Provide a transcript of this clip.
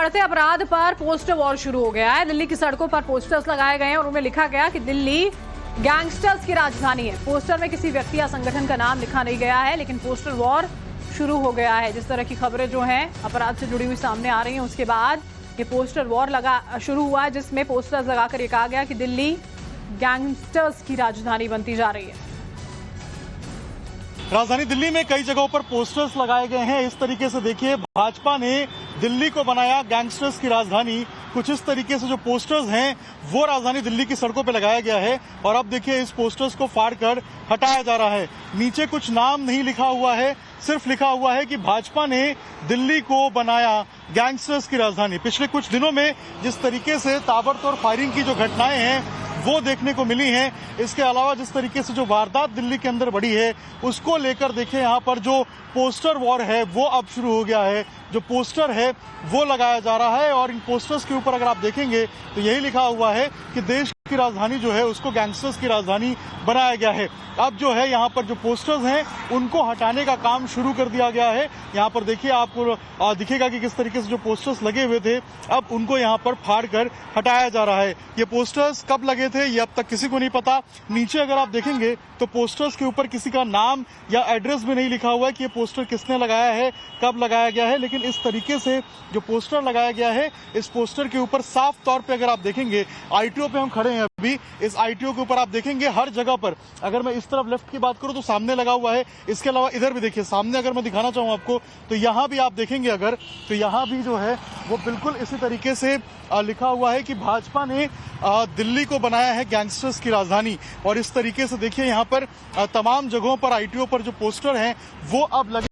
बढ़ते अपराध पर पोस्टर वॉर शुरू हो गया है। दिल्ली की सड़कों पर पोस्टर्स लगाए गए हैं और उनमें लिखा गया कि दिल्ली गैंगस्टर्स की राजधानी है। पोस्टर में किसी व्यक्ति या संगठन का नाम लिखा नहीं गया है, लेकिन पोस्टर वॉर शुरू हो गया है। जिस तरह की खबरें जो हैं अपराध से जुड़ी हुई सामने आ रही हैं, उसके बाद ये पोस्टर वॉर शुरू हुआ है, जिसमें पोस्टर्स लगाकर ये कहा गया कि दिल्ली गैंगस्टर्स की राजधानी बनती जा रही है। राजधानी दिल्ली में कई जगहों पर पोस्टर्स लगाए गए हैं। इस तरीके से देखिए, भाजपा ने दिल्ली को बनाया गैंगस्टर्स की राजधानी। कुछ इस तरीके से जो पोस्टर्स हैं वो राजधानी दिल्ली की सड़कों पर लगाया गया है और अब देखिए इस पोस्टर्स को फाड़कर हटाया जा रहा है। नीचे कुछ नाम नहीं लिखा हुआ है, सिर्फ लिखा हुआ है कि भाजपा ने दिल्ली को बनाया गैंगस्टर्स की राजधानी। पिछले कुछ दिनों में जिस तरीके से ताबड़तोड़ फायरिंग की जो घटनाएं हैं वो देखने को मिली हैं, इसके अलावा जिस तरीके से जो वारदात दिल्ली के अंदर बढ़ी है उसको लेकर देखिए यहाँ पर जो पोस्टर वॉर है वो अब शुरू हो गया है। जो पोस्टर है वो लगाया जा रहा है और इन पोस्टर्स के ऊपर अगर आप देखेंगे तो यही लिखा हुआ है कि देश की राजधानी जो है उसको गैंगस्टर्स की राजधानी बनाया गया है। अब जो है यहाँ पर जो पोस्टर्स हैं उनको हटाने का काम शुरू कर दिया गया है। यहाँ पर देखिए आपको दिखेगा कि किस तरीके से जो पोस्टर्स लगे हुए थे अब उनको यहाँ पर फाड़ कर हटाया जा रहा है। ये पोस्टर्स कब लगे थे ये अब तक किसी को नहीं पता। नीचे अगर आप देखेंगे तो पोस्टर्स के ऊपर किसी का नाम या एड्रेस भी नहीं लिखा हुआ है कि ये पोस्टर किसने लगाया है, कब लगाया गया है। लेकिन इस तरीके से जो पोस्टर लगाया गया है, इस पोस्टर के ऊपर साफ तौर पे अगर आप देखेंगे, आईटीओ पे हम खड़े हैं अभी, इस आईटीओ के ऊपर आप देखेंगे हर जगह पर, अगर मैं इस तरफ लेफ्ट की बात करूं तो सामने लगा हुआ है। इसके अलावा इधर भी देखिए, सामने अगर मैं दिखाना चाहूं आपको तो यहाँ भी आप देखेंगे अगर, तो यहाँ भी जो है वो बिल्कुल इसी तरीके से लिखा हुआ है कि भाजपा ने दिल्ली को बनाया है गैंगस्टर्स की राजधानी। और इस तरीके से देखिए यहाँ पर तमाम जगहों पर आईटीओ पर जो पोस्टर हैं वो अब लगे